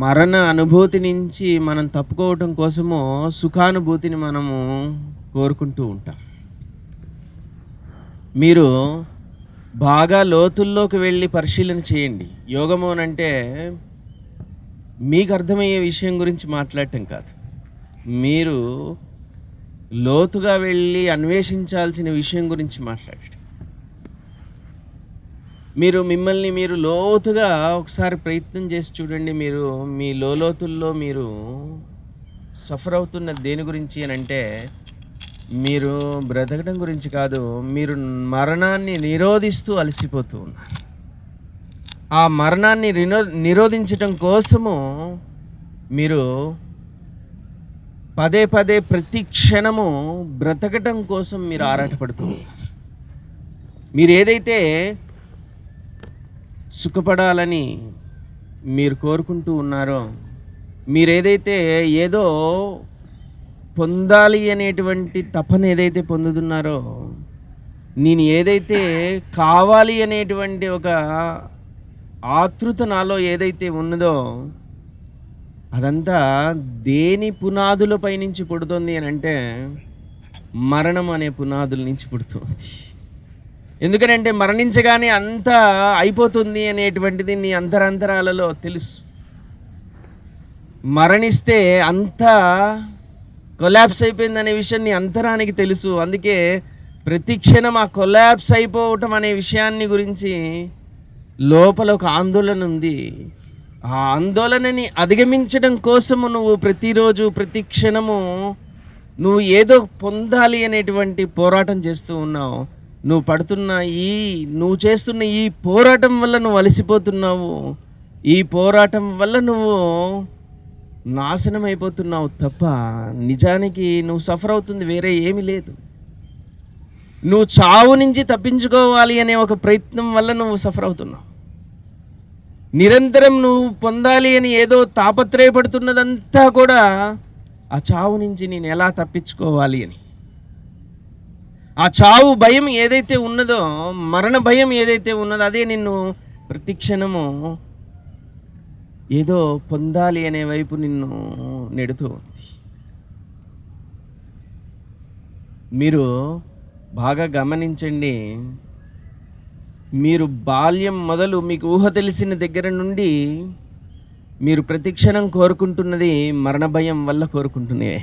మరణ అనుభూతి నుంచి మనం తప్పుకోవటం కోసము సుఖానుభూతిని మనము కోరుకుంటూ ఉంటాం. మీరు బాగా లోతుల్లోకి వెళ్ళి పరిశీలన చేయండి. యోగము అంటే మీకు అర్థమయ్యే విషయం గురించి మాట్లాడటం కాదు, మీరు లోతుగా వెళ్ళి అన్వేషించాల్సిన విషయం గురించి మాట్లాడండి. మిమ్మల్ని మీరు లోతుగా ఒకసారి ప్రయత్నం చేసి చూడండి. మీరు మీ లోతుల్లో మీరు సఫర్ అవుతున్న దేని గురించి అని అంటే, మీరు బ్రతకడం గురించి కాదు, మీరు మరణాన్ని నిరోధిస్తూ అలసిపోతూ ఉన్నారు. ఆ మరణాన్ని నిరోధించటం కోసము మీరు పదే పదే ప్రతి క్షణము బ్రతకటం కోసం మీరు ఆరాటపడుతూ ఉన్నారు. మీరు ఏదైతే సుఖపడాలని మీరు కోరుకుంటూ ఉన్నారో, మీరేదైతే ఏదో పొందాలి అనేటువంటి తపన ఏదైతే పొందుతున్నారో, నేను ఏదైతే కావాలి అనేటువంటి ఒక ఆతృత నాలో ఏదైతే ఉన్నదో, అదంతా దేని పునాదులపై నుంచి పుడుతుంది అని అంటే మరణం అనే పునాదుల నుంచి పుడుతుంది. ఎందుకనంటే మరణించగానే అంతా అయిపోతుంది అనేటువంటిది నీ అంతరాలలో తెలుసు. మరణిస్తే అంతా కొలాప్స్ అయిపోయిందనే విషయం నీ అంతరానికి తెలుసు. అందుకే ప్రతి క్షణం ఆ కొలాప్స్ అయిపోవటం అనే విషయాన్ని గురించి లోపల ఒక ఆందోళన ఉంది. ఆ ఆందోళనని అధిగమించడం కోసము నువ్వు ప్రతిరోజు ప్రతి క్షణము నువ్వు ఏదో పొందాలి అనేటువంటి పోరాటం చేస్తూ ఉన్నావు. నువ్వు చేస్తున్న ఈ పోరాటం వల్ల నువ్వు అలసిపోతున్నావు. ఈ పోరాటం వల్ల నువ్వు నాశనం అయిపోతున్నావు తప్ప నిజానికి నువ్వు సఫర్ అవుతుంది వేరే ఏమీ లేదు. నువ్వు చావు నుంచి తప్పించుకోవాలి అనే ఒక ప్రయత్నం వల్ల నువ్వు సఫర్ అవుతున్నావు. నిరంతరం నువ్వు పొందాలి అని ఏదో తాపత్రయపడుతున్నదంతా కూడా ఆ చావు నుంచి నేను ఎలా తప్పించుకోవాలి అని. ఆ చావు భయం ఏదైతే ఉన్నదో, మరణ భయం ఏదైతే ఉన్నదో, అదే నిన్ను ప్రతి క్షణము ఏదో పొందాలి అనే వైపు నిన్ను నెడుతూ ఉంది. మీరు బాగా గమనించండి. మీరు బాల్యం మొదలు మీకు ఊహ తెలిసిన దగ్గర నుండి మీరు ప్రతి క్షణం కోరుకుంటున్నది మరణ భయం వల్ల కోరుకుంటున్నవే.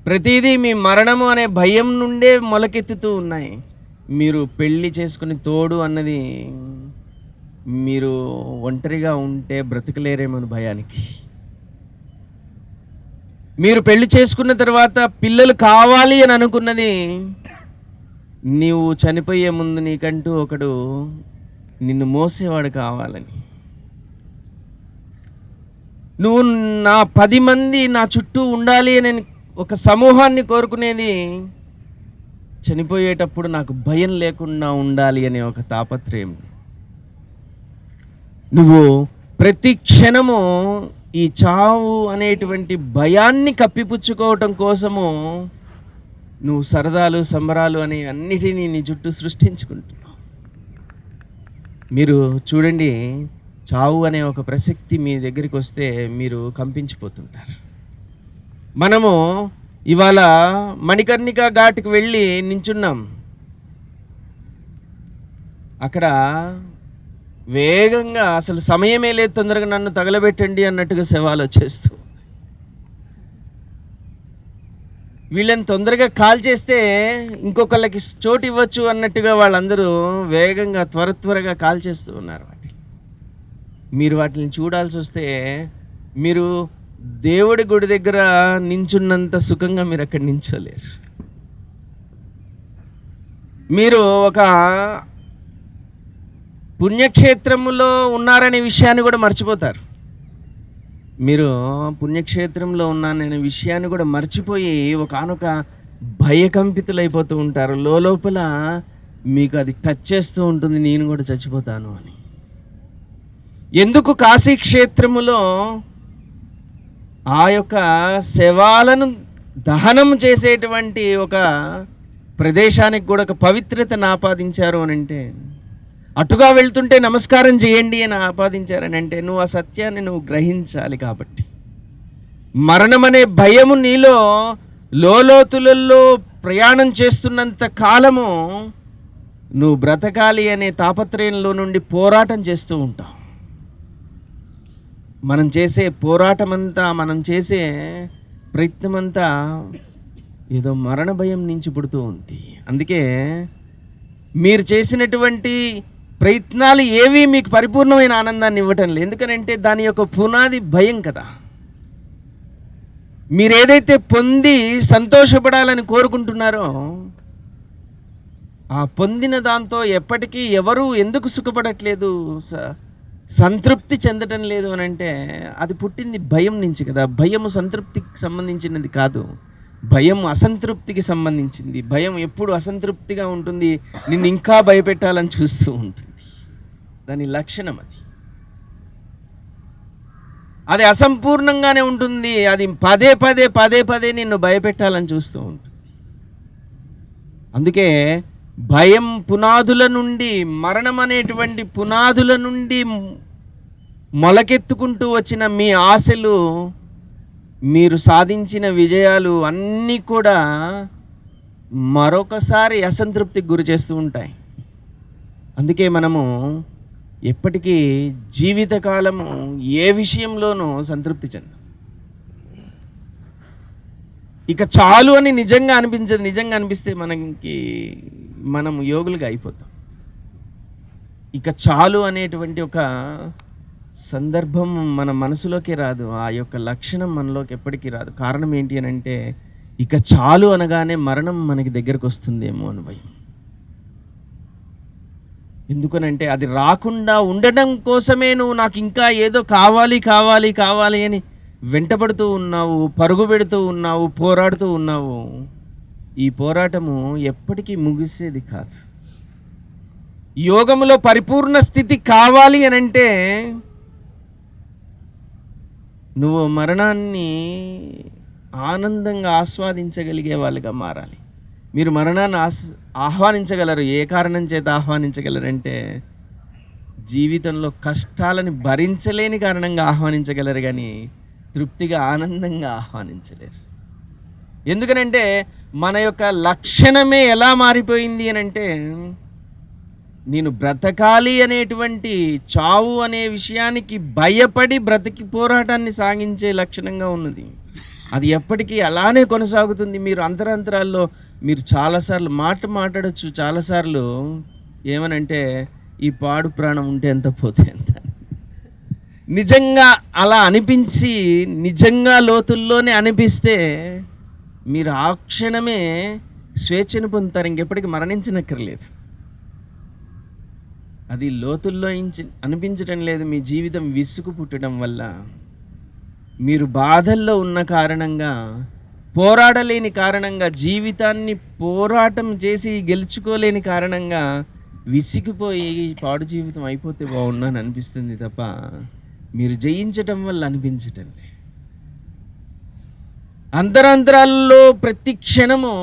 ప్రతిదీ మీ మరణము అనే భయం నుండే మొలకెత్తుతూ ఉన్నాయి. మీరు పెళ్లి చేసుకుని తోడు అన్నది మీరు ఒంటరిగా ఉంటే బ్రతకలేరేమో భయానికి. మీరు పెళ్లి చేసుకున్న తర్వాత పిల్లలు కావాలి అని అనుకున్నది నీవు చనిపోయే ముందు నీకంటూ ఒకడు నిన్ను మోసేవాడు కావాలని. నువ్వు నా 10 మంది నా చుట్టూ ఉండాలి అని ఒక సమూహాన్ని కోరుకునేది చనిపోయేటప్పుడు నాకు భయం లేకుండా ఉండాలి అనే ఒక తాపత్రయం. నువ్వు ప్రతి క్షణము ఈ చావు అనేటువంటి భయాన్ని కప్పిపుచ్చుకోవటం కోసము నువ్వు సరదాలు సంబరాలు అనే అన్నిటినీ నీ చుట్టూ సృష్టించుకుంటున్నావు. మీరు చూడండి, చావు అనే ఒక ప్రసక్తి మీ దగ్గరికి వస్తే మీరు కంపించిపోతుంటారు. మనము ఇవాళ మణికర్ణిక ఘాట్కి వెళ్ళి నించున్నాం. అక్కడ వేగంగా అసలు సమయమే లేదు, తొందరగా నన్ను తగలబెట్టండి అన్నట్టుగా శవాలు వచ్చేస్తూ, వీళ్ళని తొందరగా కాల్ చేస్తే ఇంకొకళ్ళకి చోటు ఇవ్వచ్చు అన్నట్టుగా వాళ్ళందరూ వేగంగా త్వరగా కాల్ చేస్తూ ఉన్నారు. మీరు వాటిని చూడాల్సి వస్తే మీరు దేవుడి గుడి దగ్గర నించున్నంత సుఖంగా మీరు అక్కడ నించోలేరు. మీరు ఒక పుణ్యక్షేత్రములో ఉన్నారనే విషయాన్ని కూడా మర్చిపోతారు. మీరు పుణ్యక్షేత్రంలో ఉన్నాననే విషయాన్ని కూడా మర్చిపోయి ఒకానొక భయకంపితులైపోతూ ఉంటారు. లోపల మీకు అది టచ్ చేస్తూ ఉంటుంది, నేను కూడా చచ్చిపోతాను అని. ఎందుకు కాశీ క్షేత్రములో ఆ యొక్క శవాలను దహనం చేసేటువంటి ఒక ప్రదేశానికి కూడా ఒక పవిత్రతను ఆపాదించారు అని అంటే, అటుగా వెళ్తుంటే నమస్కారం చేయండి అని ఆపాదించారని అంటే నువ్వు ఆ సత్యాన్ని నువ్వు గ్రహించాలి. కాబట్టి మరణం అనే భయము నీలో లోతులలో ప్రయాణం చేస్తున్నంత కాలము నువ్వు బ్రతకాలి అనే తాపత్రయంలో నుండి పోరాటం చేస్తూ ఉంటావు. మనం చేసే పోరాటమంతా, మనం చేసే ప్రయత్నమంతా ఏదో మరణ భయం నుంచి పుడుతూ ఉంది. అందుకే మీరు చేసినటువంటి ప్రయత్నాలు ఏవి మీకు పరిపూర్ణమైన ఆనందాన్ని ఇవ్వటం లేదు. ఎందుకనంటే దాని యొక్క పునాది భయం కదా. మీరు ఏదైతే పొంది సంతోషపడాలని కోరుకుంటున్నారో ఆ పొందిన దాంతో ఎప్పటికీ ఎవరు ఎందుకు సుఖపడట్లేదు, సంతృప్తి చెందటం లేదు అని అంటే అది పుట్టింది భయం నుంచి కదా. భయము సంతృప్తికి సంబంధించినది కాదు, భయం అసంతృప్తికి సంబంధించింది. భయం ఎప్పుడు అసంతృప్తిగా ఉంటుంది, నిన్ను ఇంకా భయపెట్టాలని చూస్తూ ఉంటుంది. దాని లక్షణం అది అసంపూర్ణంగానే ఉంటుంది. అది పదే పదే పదే పదే నిన్ను భయపెట్టాలని చూస్తూ ఉంటుంది. అందుకే భయం పునాదుల నుండి, మరణం అనేటువంటి పునాదుల నుండి మొలకెత్తుకుంటూ వచ్చిన మీ ఆశలు, మీరు సాధించిన విజయాలు అన్నీ కూడా మరొకసారి అసంతృప్తికి గురి చేస్తూ ఉంటాయి. అందుకే మనము ఎప్పటికీ జీవితకాలము ఏ విషయంలోనూ సంతృప్తి చెందాం. ఇక చాలు అని నిజంగా అనిపించదు. నిజంగా అనిపిస్తే మనము యోగులుగా అయిపోతాం. ఇక చాలు అనేటువంటి ఒక సందర్భం మన మనసులోకి రాదు, ఆ యొక్క లక్షణం మనలోకి ఎప్పటికీ రాదు. కారణం ఏంటి అని అంటే ఇక చాలు అనగానే మరణం మనకి దగ్గరకు వస్తుందేమో అని భయం. ఎందుకనంటే అది రాకుండా ఉండడం కోసమే నువ్వు నాకు ఇంకా ఏదో కావాలి కావాలి కావాలి అని వెంటబడుతూ ఉన్నావు, పరుగు పెడుతూ ఉన్నావు, పోరాడుతూ ఉన్నావు. ఈ పోరాటము ఎప్పటికీ ముగిసేది కాదు. యోగములో పరిపూర్ణ స్థితి కావాలి అని అంటే నువ్వు మరణాన్ని ఆనందంగా ఆస్వాదించగలిగే వాళ్ళుగా మారాలి. మీరు మరణాన్ని ఆహ్వానించగలరు. ఏ కారణం చేత ఆహ్వానించగలరంటే జీవితంలో కష్టాలను భరించలేని కారణంగా ఆహ్వానించగలరు, కానీ తృప్తిగా ఆనందంగా ఆహ్వానించలేరు. ఎందుకనంటే మన యొక్క లక్షణమే ఎలా మారిపోయింది అని అంటే నేను బ్రతకాలి అనేటువంటి చావు అనే విషయానికి భయపడి బ్రతికి పోరాటాన్ని సాగించే లక్షణంగా ఉన్నది. అది ఎప్పటికీ అలానే కొనసాగుతుంది. మీరు అంతరాంతరాల్లో మీరు చాలాసార్లు మాట్లాడచ్చు. చాలాసార్లు ఏమనంటే ఈ పాడు ప్రాణం ఉంటే ఎంత పోతే ఎంత. నిజంగా అలా అనిపించి, నిజంగా లోతుల్లోనే అనిపిస్తే మీరు ఆ క్షణమే స్వేచ్ఛను పొందుతారు. ఇంకెప్పటికీ మరణించనక్కర్లేదు. అది లోతుల్లో అనిపించటం లేదు. మీ జీవితం విసుగు పుట్టడం వల్ల, మీరు బాధల్లో ఉన్న కారణంగా, పోరాడలేని కారణంగా, జీవితాన్ని పోరాటం చేసి గెలుచుకోలేని కారణంగా విసిగిపోయి పాడు జీవితం అయిపోతే బాగున్నాను అనిపిస్తుంది తప్ప మీరు జయించటం వల్ల అనిపించటం లేదు. అంతరాంతరాల్లో ప్రతి క్షణము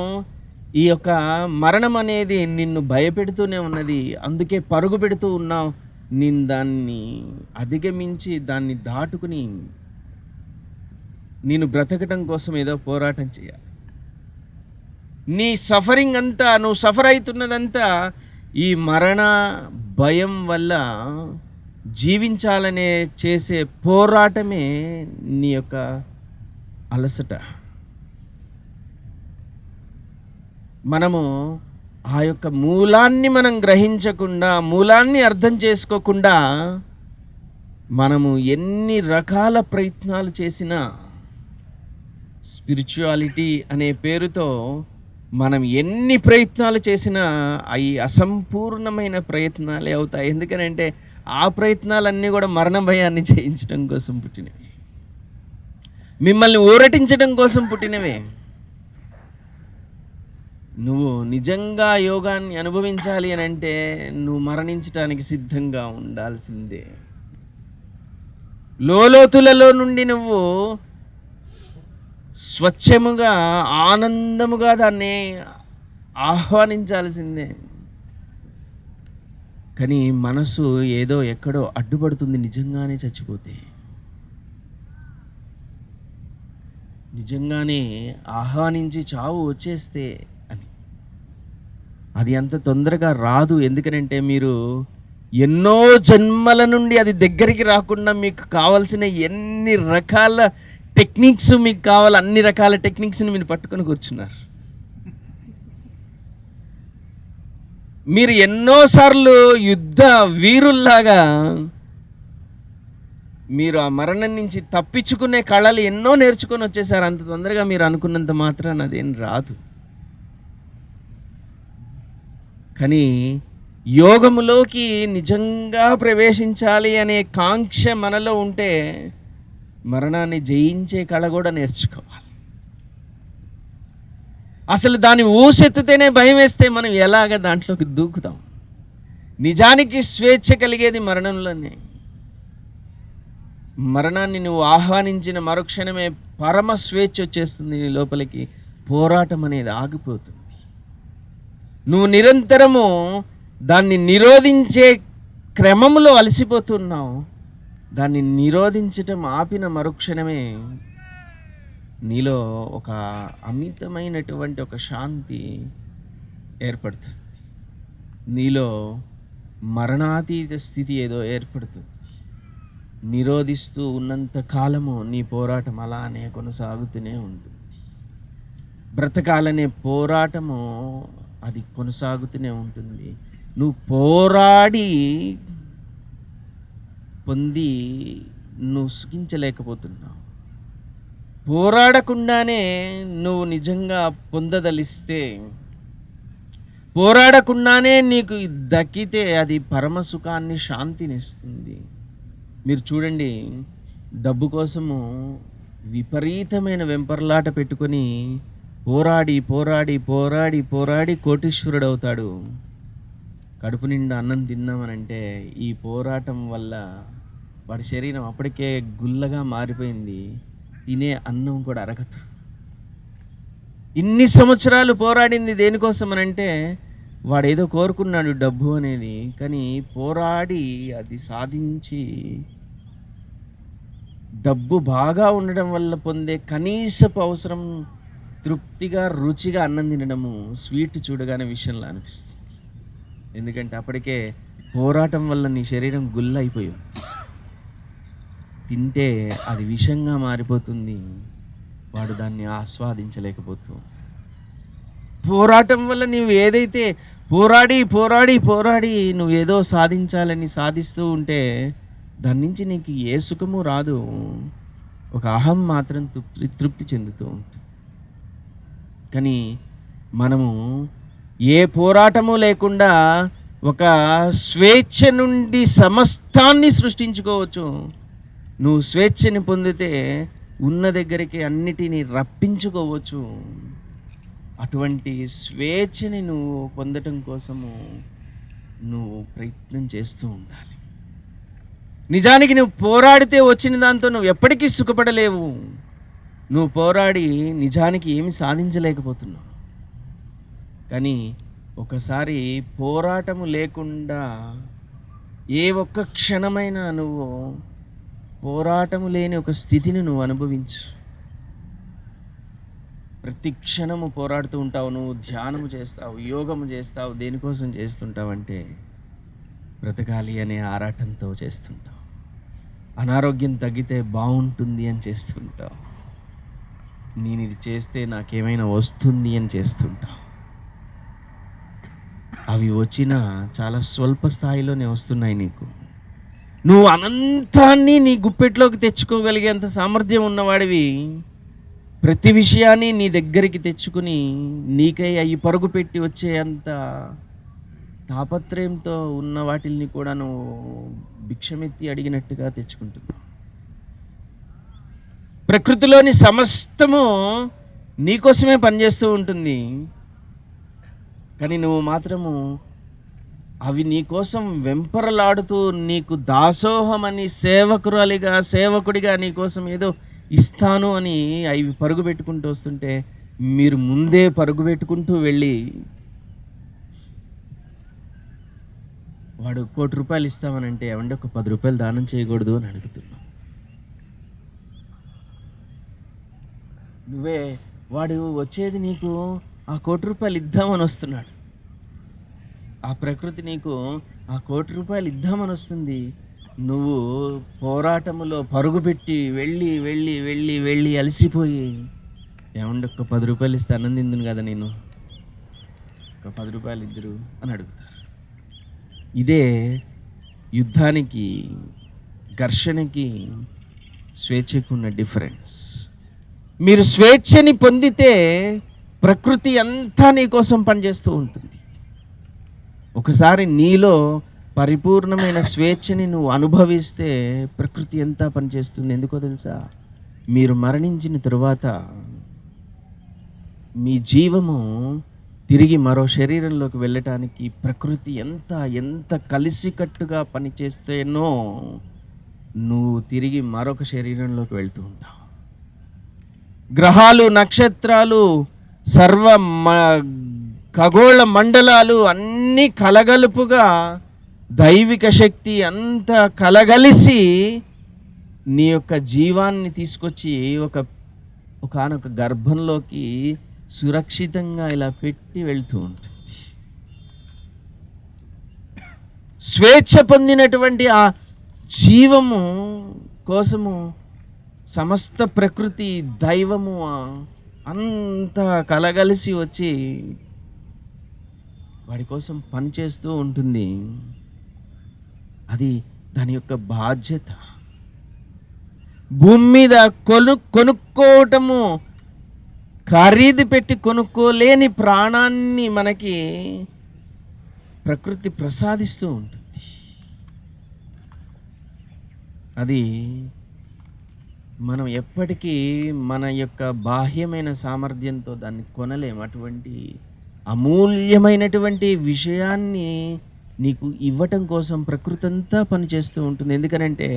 ఈ యొక్క మరణం అనేది నిన్ను భయపెడుతూనే ఉన్నది. అందుకే పరుగు పెడుతూ ఉన్నావు. నేను దాన్ని అధిగమించి, దాన్ని దాటుకుని నేను బ్రతకటం కోసం ఏదో పోరాటం చేయాలి. నీ సఫరింగ్ అంతా, నువ్వు సఫర్ అవుతున్నదంతా ఈ మరణ భయం వల్ల జీవించాలనే చేసే పోరాటమే నీ యొక్క అలసట. మనము ఆ యొక్క మూలాన్ని మనం గ్రహించకుండా, మూలాన్ని అర్థం చేసుకోకుండా మనము ఎన్ని రకాల ప్రయత్నాలు చేసినా, స్పిరిచువాలిటీ అనే పేరుతో మనం ఎన్ని ప్రయత్నాలు చేసినా అవి అసంపూర్ణమైన ప్రయత్నాలే అవుతాయి. ఎందుకనంటే ఆ ప్రయత్నాలన్నీ కూడా మరణ భయాన్ని జయించడం కోసం పుట్టినవి, మిమ్మల్ని ఊరటించడం కోసం పుట్టినవే. నువ్వు నిజంగా యోగాన్ని అనుభవించాలి అని అంటే నువ్వు మరణించడానికి సిద్ధంగా ఉండాల్సిందే. లోతులలో నుండి నువ్వు స్వచ్ఛముగా, ఆనందముగా దాన్ని ఆహ్వానించాల్సిందే. కానీ మనసు ఏదో ఎక్కడో అడ్డుపడుతుంది నిజంగానే చచ్చిపోతే. నిజంగానే ఆహ్వానించి చావు వచ్చేస్తే అని. అది అంత తొందరగా రాదు. ఎందుకనంటే మీరు ఎన్నో జన్మల నుండి అది దగ్గరికి రాకుండా మీకు కావాల్సిన ఎన్ని రకాల టెక్నిక్స్ మీకు కావాలి, అన్ని రకాల టెక్నిక్స్ని మీరు పట్టుకొని కూర్చున్నారు. మీరు ఎన్నోసార్లు యుద్ధ వీరుల్లాగా మీరు ఆ మరణం నుంచి తప్పించుకునే కళలు ఎన్నో నేర్చుకొని వచ్చేసారు. అంత తొందరగా మీరు అనుకున్నంత మాత్రాన అదేం రాదు. కానీ యోగములోకి నిజంగా ప్రవేశించాలి అనే కాంక్ష మనలో ఉంటే మరణాన్ని జయించే కళ కూడా నేర్చుకోవాలి. అసలు దాని ఊసెత్తితేనే భయం వేస్తే మనం ఎలాగ దాంట్లోకి దూకుతాం? నిజానికి స్వేచ్ఛ కలిగేది మరణంలోనే. మరణాన్ని నువ్వు ఆహ్వానించిన మరుక్షణమే పరమ స్వేచ్ఛ వచ్చేస్తుంది నీ లోపలికి. పోరాటం అనేది ఆగిపోతుంది. నువ్వు నిరంతరము దాన్ని నిరోధించే క్రమంలో అలసిపోతున్నావు. దాన్ని నిరోధించటం ఆపిన మరుక్షణమే నీలో ఒక అమితమైనటువంటి ఒక శాంతి ఏర్పడుతుంది. నీలో మరణాతీత స్థితి ఏదో ఏర్పడుతుంది. నిరోధిస్తూ ఉన్నంత కాలము నీ పోరాటం అలానే కొనసాగుతూనే ఉంటుంది. బ్రతకాలనే పోరాటము అది కొనసాగుతూనే ఉంటుంది. నువ్వు పోరాడి పొంది నువ్వు సుఖించలేకపోతున్నావు. పోరాడకుండానే నువ్వు నిజంగా పొందదలిస్తే, పోరాడకుండానే నీకు దక్కితే అది పరమ సుఖాన్ని, శాంతిని ఇస్తుంది. మీరు చూడండి, డబ్బు కోసము విపరీతమైన వెంపర్లాట పెట్టుకొని పోరాడి పోరాడి పోరాడి పోరాడి కోటీశ్వరుడు అవుతాడు. కడుపు నిండా అన్నం తిన్నామనంటే ఈ పోరాటం వల్ల వాడి శరీరం అప్పటికే గుల్లగా మారిపోయింది. తినే అన్నం కూడా అరగదు. ఇన్ని సంవత్సరాలు పోరాడింది దేనికోసం అనంటే వాడు ఏదో కోరుకున్నాడు డబ్బు అనేది. కానీ పోరాడి అది సాధించి డబ్బు బాగా ఉండడం వల్ల పొందే కనీసపు అవసరం తృప్తిగా రుచిగా అన్నం తినడము స్వీట్ చూడగానే విషయంలో అనిపిస్తుంది. ఎందుకంటే అప్పటికే పోరాటం వల్ల నీ శరీరం గుల్ల అయిపోయి తింటే అది విషంగా మారిపోతుంది. వాడు దాన్ని ఆస్వాదించలేకపోతూ, పోరాటం వల్ల నీవు ఏదైతే పోరాడి పోరాడి పోరాడి నువ్వు ఏదో సాధించాలని సాధిస్తూ ఉంటే దాని నుంచి నీకు ఏ సుఖము రాదు. ఒక అహం మాత్రం తృప్తి చెందుతూ ఉంటుంది. కానీ మనము ఏ పోరాటము లేకుండా ఒక స్వేచ్ఛ నుండి సమస్తాన్ని సృష్టించుకోవచ్చు. నువ్వు స్వేచ్ఛని పొందితే ఉన్న దగ్గరికి అన్నిటినీ రప్పించుకోవచ్చు. అటువంటి స్వేచ్ఛని నువ్వు పొందటం కోసము నువ్వు ప్రయత్నం చేస్తూ ఉండాలి. నిజానికి నువ్వు పోరాడితే వచ్చిన దాంతో నువ్వు ఎప్పటికీ సుఖపడలేవు. నువ్వు పోరాడి నిజానికి ఏమి సాధించలేకపోతున్నావు. కానీ ఒకసారి పోరాటము లేకుండా ఏ ఒక్క క్షణమైనా నువ్వు పోరాటము లేని ఒక స్థితిని నువ్వు అనుభవించు. ప్రతి క్షణము పోరాడుతూ ఉంటావు. నువ్వు ధ్యానము చేస్తావు, యోగము చేస్తావు. దేనికోసం చేస్తుంటావంటే బ్రతకాలి అనే ఆరాటంతో చేస్తుంటావు. అనారోగ్యం తగ్గితే బాగుంటుంది అని చేస్తుంటావు. నేను ఇది చేస్తే నాకేమైనా వస్తుంది అని చేస్తుంటావు. అవి వచ్చినా చాలా స్వల్ప స్థాయిలోనే వస్తున్నాయి. నువ్వు అనంతాన్ని నీ గుప్పెట్లోకి తెచ్చుకోగలిగేంత సామర్థ్యం ఉన్నవాడివి. ప్రతి విషయాన్ని నీ దగ్గరికి తెచ్చుకుని నీకై అవి పరుగు పెట్టి వచ్చే అంత తాపత్రయంతో ఉన్న వాటిల్ని కూడా నువ్వు భిక్షమెత్తి అడిగినట్టుగా తెచ్చుకుంటున్నావు. ప్రకృతిలోని సమస్తము నీకోసమే పనిచేస్తూ ఉంటుంది. కానీ నువ్వు మాత్రము అవి నీకోసం వెంపరలాడుతూ నీకు దాసోహమని సేవకుడిగా నీకోసం ఏదో ఇస్తాను అని అవి పరుగు పెట్టుకుంటూ వస్తుంటే మీరు ముందే పరుగు పెట్టుకుంటూ వెళ్ళి వాడు ₹1,00,00,000 ఇస్తామనంటే ఏమంటే ఒక ₹10 దానం చేయకూడదు అని అడుగుతున్నావు. వాడు వచ్చేది నీకు ఆ ₹1,00,00,000 ఇద్దామని వస్తున్నాడు. ఆ ప్రకృతి నీకు ఆ ₹1,00,00,000 ఇద్దామని వస్తుంది. నువ్వు పోరాటములో పరుగుపెట్టి వెళ్ళి వెళ్ళి వెళ్ళి వెళ్ళి అలసిపోయి ఏమంటే ఒక ₹10 ఇస్తే అన్నం తిందును కదా నేను, ఒక ₹10 ఇద్దరు అని అడుగుతారు. ఇదే యుద్ధానికి, ఘర్షణకి, స్వేచ్ఛకు ఉన్న డిఫరెన్స్. మీరు స్వేచ్ఛని పొందితే ప్రకృతి అంతా నీ కోసం పనిచేస్తూ ఉంటుంది. ఒకసారి నీలో పరిపూర్ణమైన స్వేచ్ఛని నువ్వు అనుభవిస్తే ప్రకృతి అంతా పనిచేస్తుంది. ఎందుకో తెలుసా? మీరు మరణించిన తరువాత మీ జీవము తిరిగి మరో శరీరంలోకి వెళ్ళటానికి ప్రకృతి ఎంత కలిసికట్టుగా పనిచేస్తేనో నువ్వు తిరిగి మరొక శరీరంలోకి వెళ్తూ ఉంటావు. గ్రహాలు, నక్షత్రాలు, సర్వ ఖగోళ మండలాలు అన్నీ కలగలుపుగా దైవిక శక్తి అంతా కలగలిసి నీ యొక్క జీవాన్ని తీసుకొచ్చి ఒకనొక గర్భంలోకి సురక్షితంగా ఇలా పెట్టి వెళ్తూ ఉంటుంది. స్వేచ్ఛ పొందినటువంటి ఆ జీవము కోసము సమస్త ప్రకృతి, దైవము అంతా కలగలిసి వచ్చి వాడి కోసం పనిచేస్తూ ఉంటుంది. అది దాని యొక్క బాధ్యత. భూమి మీద కొనుక్కోవటము, ఖరీదు పెట్టి కొనుక్కోలేని ప్రాణాన్ని మనకి ప్రకృతి ప్రసాదిస్తూ ఉంటుంది. అది మనం ఎప్పటికీ మన యొక్క బాహ్యమైన సామర్థ్యంతో దాన్ని కొనలేము. అటువంటి అమూల్యమైనటువంటి విషయాన్ని నీకు ఇవ్వటం కోసం ప్రకృతి అంతా పనిచేస్తూ ఉంటుంది. ఎందుకనంటే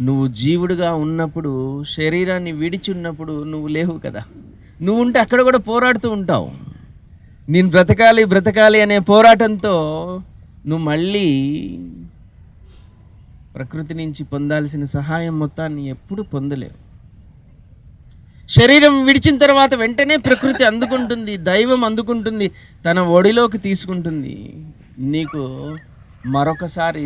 నువ్వు జీవుడుగా ఉన్నప్పుడు, శరీరాన్ని విడిచి ఉన్నప్పుడు నువ్వు లేవు కదా. నువ్వు ఉంటే అక్కడ కూడా పోరాడుతూ ఉంటావు. నేను బ్రతకాలి అనే పోరాటంతో నువ్వు మళ్ళీ ప్రకృతి నుంచి పొందాల్సిన సహాయం మొత్తాన్ని ఎప్పుడు పొందలేవు. శరీరం విడిచిన తర్వాత వెంటనే ప్రకృతి అందుకుంటుంది, దైవం అందుకుంటుంది, తన ఒడిలోకి తీసుకుంటుంది. నీకు మరొకసారి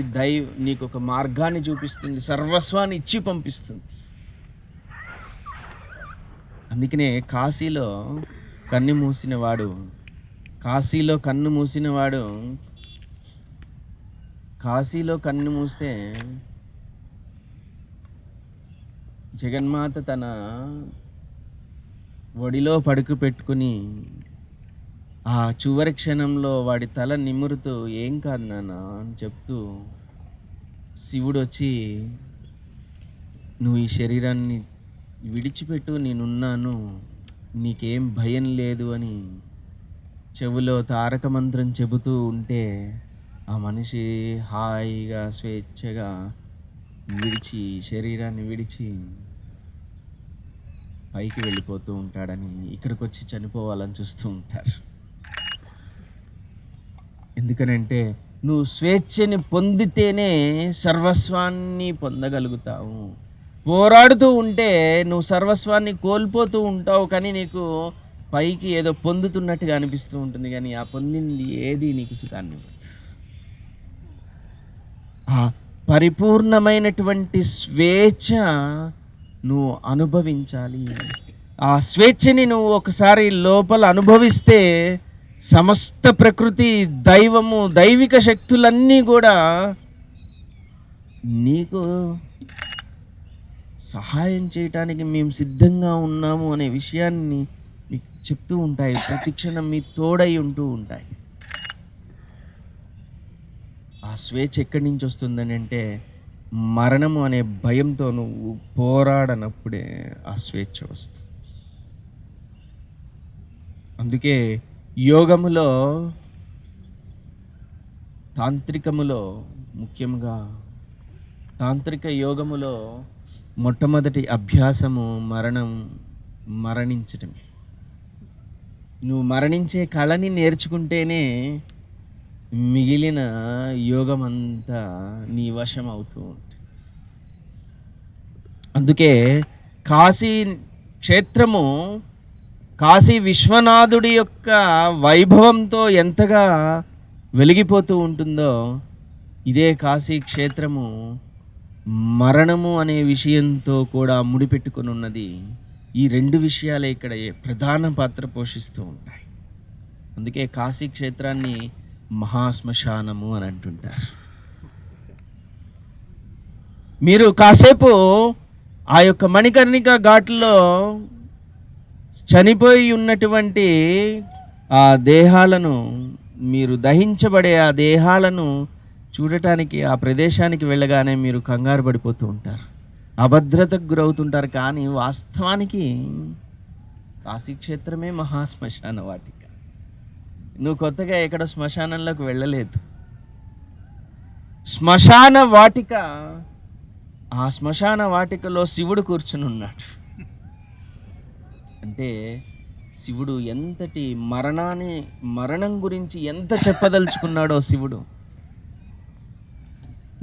నీకు ఒక మార్గాన్ని చూపిస్తుంది, సర్వస్వాన్ని ఇచ్చి పంపిస్తుంది. అందుకనే కాశీలో కన్ను మూసినవాడు కాశీలో కన్ను మూస్తే జగన్మాత తన ఒడిలో పడుకు పెట్టుకుని ఆ చివరి క్షణంలో వాడి తల నిమురుతూ ఏం కాదు నాన్న అని చెప్తూ శివుడు వచ్చి నువ్వు ఈ శరీరాన్ని విడిచిపెట్టు, నేనున్నాను, నీకేం భయం లేదు అని చెవులో తారక మంత్రం చెబుతూ ఉంటే ఆ మనిషి హాయిగా స్వేచ్ఛగా శరీరాన్ని విడిచి పైకి వెళ్ళిపోతూ ఉంటాడని ఇక్కడికి వచ్చి చనిపోవాలని చూస్తూ ఉంటారు. ఎందుకనంటే నువ్వు స్వేచ్ఛని పొందితేనే సర్వస్వాన్ని పొందగలుగుతావు. పోరాడుతూ ఉంటే నువ్వు సర్వస్వాన్ని కోల్పోతూ ఉంటావు, కానీ నీకు పైకి ఏదో పొందుతున్నట్టుగా అనిపిస్తూ ఉంటుంది, కానీ ఆ పొందింది ఏది నీకు సుఖాన్ని ఇవ్వదు. ఆ పరిపూర్ణమైనటువంటి స్వేచ్ఛ నువ్వు అనుభవించాలి. ఆ స్వేచ్ఛని నువ్వు ఒకసారి లోపల అనుభవిస్తే సమస్త ప్రకృతి, దైవము, దైవిక శక్తులన్నీ కూడా నీకు సహాయం చేయటానికి మేము సిద్ధంగా ఉన్నాము అనే విషయాన్ని మీకు చెప్తూ ఉంటాయి. ప్రతి క్షణం మీ తోడై ఉంటూ ఉంటాయి. ఆ స్వేచ్ఛ ఎక్కడి నుంచి వస్తుందని అంటే మరణము అనే భయంతో నువ్వు పోరాడనప్పుడే ఆ స్వేచ్ఛ వస్తుంది. అందుకే యోగములో, ముఖ్యంగా తాంత్రిక యోగములో మొట్టమొదటి అభ్యాసము మరణించటమే. నువ్వు మరణించే కళని నేర్చుకుంటేనే మిగిలిన యోగమంతా నీ వశం అవుతూ ఉంటుంది. అందుకే కాశీ క్షేత్రము కాశీ విశ్వనాథుడి యొక్క వైభవంతో ఎంతగా వెలిగిపోతూ ఉంటుందో, ఇదే కాశీ క్షేత్రము మరణము అనే విషయంతో కూడా ముడిపెట్టుకొని ఉన్నది. ఈ రెండు విషయాలే ఇక్కడ ప్రధాన పాత్ర పోషిస్తూ ఉంటాయి. అందుకే కాశీ క్షేత్రాన్ని మహాశ్మశానము అని అంటుంటారు. మీరు కాసేపు ఆ యొక్క మణికర్ణిక ఘాట్లో చనిపోయి ఉన్నటువంటి ఆ దేహాలను, మీరు దహించబడే ఆ దేహాలను చూడటానికి ఆ ప్రదేశానికి వెళ్ళగానే మీరు కంగారు పడిపోతూ ఉంటారు, అభద్రతకు గురవుతుంటారు. కానీ వాస్తవానికి కాశీక్షేత్రమే మహాశ్మశాన వాటిక. నువ్వు కొత్తగా ఎక్కడ శ్మశానంలోకి వెళ్ళలేదు. శ్మశాన వాటిక, ఆ శ్మశాన వాటికలో శివుడు కూర్చుని ఉన్నాడు. అంటే శివుడు ఎంతటి మరణం గురించి ఎంత చెప్పదలుచుకున్నాడో శివుడు.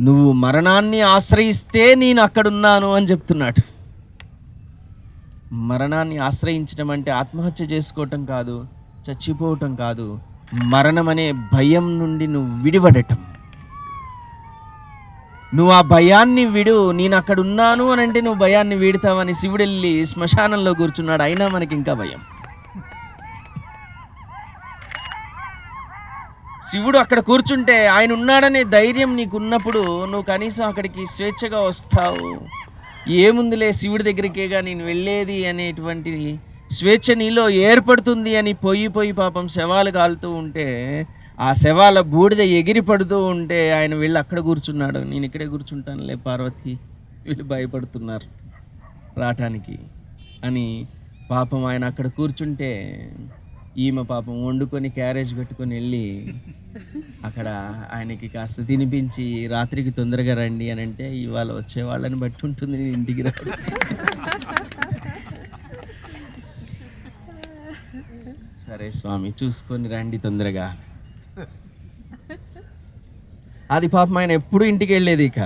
నువ్వు మరణాన్ని ఆశ్రయిస్తే నేను అక్కడున్నాను అని చెప్తున్నాడు. మరణాన్ని ఆశ్రయించడం అంటే ఆత్మహత్య చేసుకోవటం కాదు, చచ్చిపోవటం కాదు. మరణం అనే భయం నుండి నువ్వు విడిపడటం. నువ్వు ఆ భయాన్ని విడు. నేను అక్కడ ఉన్నాను అని అంటే నువ్వు భయాన్ని వీడుతావని శివుడు వెళ్ళి శ్మశానంలో కూర్చున్నాడు. అయినా మనకి ఇంకా భయం. శివుడు అక్కడ కూర్చుంటే ఆయన ఉన్నాడనే ధైర్యం నీకు ఉన్నప్పుడు నువ్వు కనీసం అక్కడికి స్వేచ్ఛగా వస్తావు. ఏముందిలే శివుడి దగ్గరికేగా నేను వెళ్ళేది అనేటువంటి స్వేచ్ఛ నీలో ఏర్పడుతుంది అని పోయి పాపం శవాలు కాలుతూ ఉంటే, ఆ శవాల బూడిద ఎగిరి పడుతూ ఉంటే ఆయన వెళ్ళి అక్కడ కూర్చున్నాడు. నేను ఇక్కడే కూర్చుంటానులే పార్వతి, వీళ్ళు భయపడుతున్నారు రావటానికి అని పాపం ఆయన అక్కడ కూర్చుంటే, ఈమె పాపం వండుకొని క్యారేజ్ పెట్టుకొని వెళ్ళి అక్కడ ఆయనకి కాస్త తినిపించి రాత్రికి తొందరగా రండి అని అంటే, ఇవాళ వచ్చే వాళ్ళని బట్టి ఉంటుంది నేను ఇంటికి రా. సరే స్వామి చూసుకొని రండి తొందరగా. అది పాపం ఆయన ఎప్పుడు ఇంటికి వెళ్ళేది. ఇక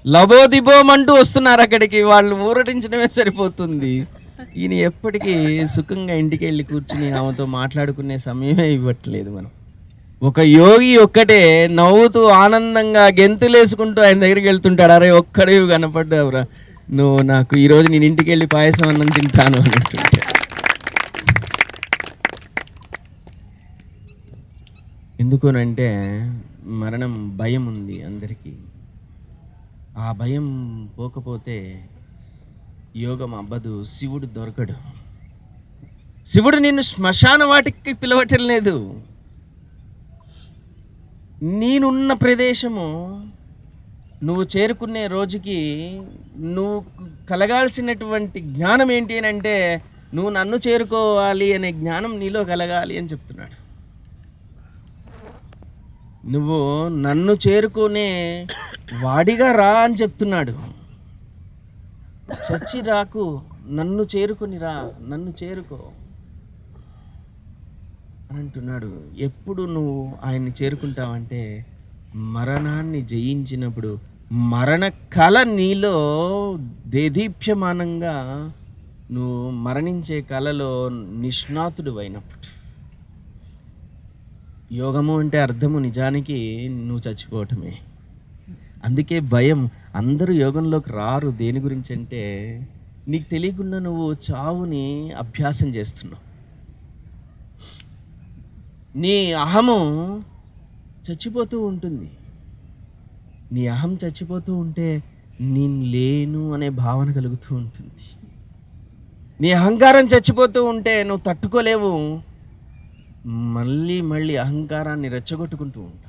లబోదిబోమంటూ వస్తున్నారు అక్కడికి, వాళ్ళు ఊరటించడమే సరిపోతుంది. ఈయన ఎప్పటికీ సుఖంగా ఇంటికి వెళ్ళి కూర్చుని ఆమెతో మాట్లాడుకునే సమయమే ఇవ్వట్లేదు. మనం ఒక యోగి ఒక్కటే నవ్వుతూ ఆనందంగా గెంతులేసుకుంటూ ఆయన దగ్గరికి వెళ్తుంటాడు. అరే ఒక్కడే కనపడ్డావురా నువ్వు నాకు, ఈరోజు నేను ఇంటికి వెళ్ళి పాయసం అన్నం తింటాను అన్నట్టుంటే. ఎందుకునంటే మరణం భయం ఉంది అందరికీ. ఆ భయం పోకపోతే యోగం అవ్వదు, శివుడు దొరకడు. శివుడు నిన్ను శ్మశాన వాటికి పిలవటం లేదు. నేనున్న ప్రదేశము నువ్వు చేరుకునే రోజుకి నువ్వు కలగాల్సినటువంటి జ్ఞానం ఏంటి అని అంటే, నువ్వు నన్ను చేరుకోవాలి అనే జ్ఞానం నీలో కలగాలి అని చెప్తున్నాడు. నువ్వు నన్ను చేరుకునే వాడిగా రా అని చెప్తున్నాడు. చచ్చి రాకు, నన్ను చేరుకుని రా, నన్ను చేరుకో అని అంటున్నాడు. ఎప్పుడు నువ్వు ఆయన్ని చేరుకుంటావంటే మరణాన్ని జయించినప్పుడు, మరణ కళ నీలో దేదీప్యమానంగా నువ్వు మరణించే కళలో నిష్ణాతుడు అయినప్పుడు. యోగము అంటే అర్థము నిజానికి నువ్వు చచ్చిపోవటమే. అందుకే భయం. అందరూ యోగంలోకి రారు. దేని గురించి అంటే, నీకు తెలియకుండా నువ్వు చావుని అభ్యాసం చేస్తున్నావు. నీ అహము చచ్చిపోతూ ఉంటుంది. నీ అహం చచ్చిపోతూ ఉంటే నేను లేను అనే భావన కలుగుతూ ఉంటుంది. నీ అహంకారం చచ్చిపోతూ ఉంటే నువ్వు తట్టుకోలేవు, మళ్ళీ అహంకారాన్ని రెచ్చగొట్టుకుంటూ ఉంటావు.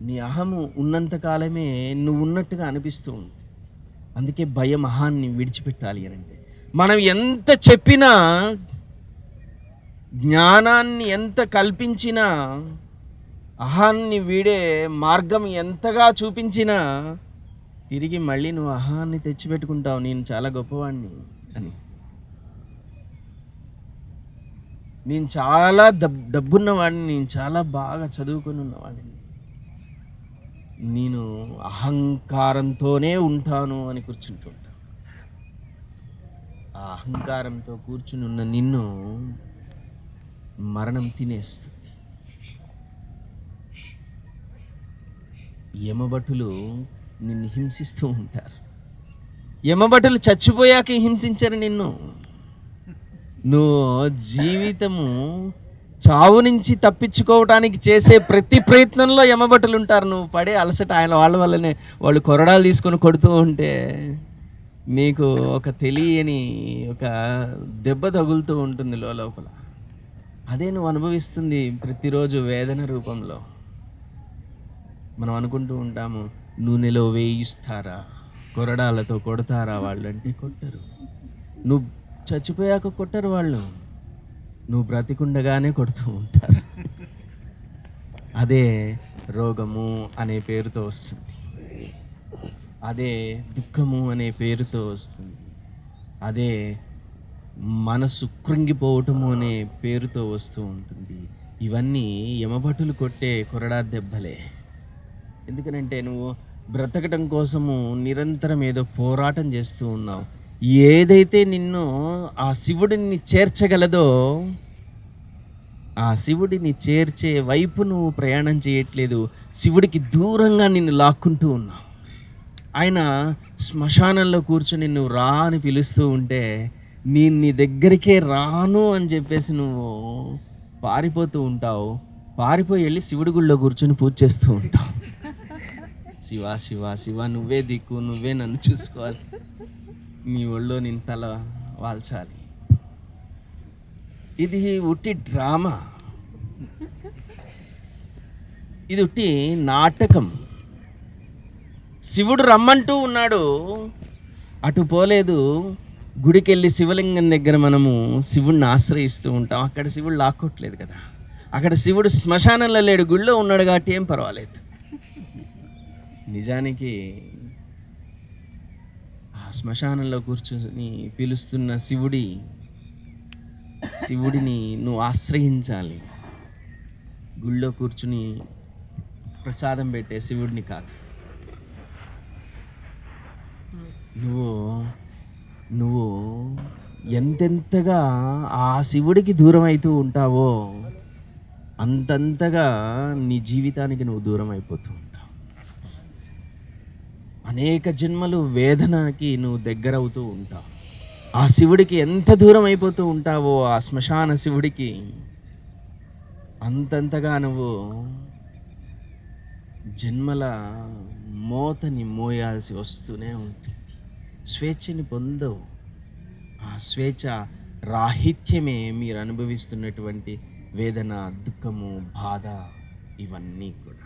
నీ అహము ఉన్నంతకాలమే నువ్వు ఉన్నట్టుగా అనిపిస్తూ ఉంది. అందుకే భయం అహాన్ని విడిచిపెట్టాలి అని అంటే, మనం ఎంత చెప్పినా, జ్ఞానాన్ని ఎంత కల్పించినా, అహాన్ని వీడే మార్గం ఎంతగా చూపించినా, తిరిగి మళ్ళీ నువ్వు అహాన్ని తెచ్చిపెట్టుకుంటావు, నేను చాలా గొప్పవాడిని అని. నేను చాలా డబ్బున్నవాడిని, నేను చాలా బాగా చదువుకొని ఉన్నవాడిని, నేను అహంకారంతోనే ఉంటాను అని కూర్చుంటుంటా. ఆ అహంకారంతో కూర్చుని ఉన్న నిన్ను మరణం తినేస్తుంది. యమభటులు నిన్ను హింసిస్తూ ఉంటారు. యమభటులు చచ్చిపోయాక హింసించరు నిన్ను. నువ్వు జీవితము చావు నుంచి తప్పించుకోవటానికి చేసే ప్రతి ప్రయత్నంలో యమభటులు ఉంటారు. నువ్వు పడే అలసట వాళ్ళ వల్లనే, వాళ్ళు కొరడాలు తీసుకొని కొడుతూ ఉంటే నీకు ఒక తెలియని ఒక దెబ్బ తగులుతూ ఉంటుంది లోపల. అదే నువ్వు అనుభవిస్తుంది ప్రతిరోజు వేదన రూపంలో. మనం అనుకుంటూ ఉంటాము, నూనెలో వేయిస్తారా, కొరడాలతో కొడతారా వాళ్ళు అంటే కొట్టరు. నువ్వు చచ్చిపోయాక కొట్టరు వాళ్ళు, నువ్వు బ్రతికుండగానే కొడుతూ ఉంటారు. అదే రోగము అనే పేరుతో వస్తుంది, అదే దుఃఖము అనే పేరుతో వస్తుంది, అదే మనసు కృంగిపోవటము అనే పేరుతో వస్తూ ఉంటుంది. ఇవన్నీ యమభటులు కొట్టే కొరడా దెబ్బలే. ఎందుకనంటే నువ్వు బ్రతకటం కోసము నిరంతరం ఏదో పోరాటం చేస్తూ ఉన్నావు. ఏదైతే నిన్ను ఆ శివుడిని చేర్చగలదో ఆ శివుడిని చేర్చే వైపు నువ్వు ప్రయాణం చేయట్లేదు, శివుడికి దూరంగా నిన్ను లాక్కుంటూ ఉన్నావు. ఆయన శ్మశానంలో కూర్చొని నువ్వు రా అని పిలుస్తూ ఉంటే నేను నీ దగ్గరికే రాను అని చెప్పేసి నువ్వు పారిపోతూ ఉంటావు. పారిపోయి వెళ్ళి శివుడి గుళ్ళో కూర్చొని పూజ చేస్తూ ఉంటావు. శివ శివ శివ, నువ్వే దిక్కు, నువ్వే నన్ను చూసుకోవాలి, నీ ఒళ్ళో నేను తల వాల్చాలి. ఇది ఉట్టి డ్రామా, ఇది ఉట్టి నాటకం. శివుడు రమ్మంటూ ఉన్నాడు, అటు పోలేదు. గుడికి వెళ్ళి శివలింగం దగ్గర మనము శివుడిని ఆశ్రయిస్తూ ఉంటాం, అక్కడ శివుడు లాక్కోట్లేదు కదా. అక్కడ శివుడు శ్మశానంలో లేడు, గుడిలో ఉన్నాడు కాబట్టి ఏం పర్వాలేదు. నిజానికి ఆ శ్మశానంలో కూర్చొని పిలుస్తున్న శివుడిని నువ్వు ఆశ్రయించాలి. గుళ్ళో కూర్చుని ప్రసాదం పెట్టే శివుడిని కాదు. నువ్వు ఎంతెంతగా ఆ శివుడికి దూరం అవుతూ ఉంటావో అంతంతగా నీ జీవితానికి నువ్వు దూరం అయిపోతూ ఉంటావు. అనేక జన్మలు వేదనకి నువ్వు దగ్గర అవుతూ ఉంటావు. ఆ శివుడికి ఎంత దూరం అయిపోతూ ఉంటావో, ఆ శ్మశాన శివుడికి, అంతంతగా నువ్వు జన్మల మోతని మోయాల్సి వస్తూనే ఉంటుంది. స్వేచ్ఛని పొందవు. ఆ స్వేచ్ఛ రాహిత్యమే మీరు అనుభవిస్తున్నటువంటి వేదన, దుఃఖము, బాధ, ఇవన్నీ కూడా.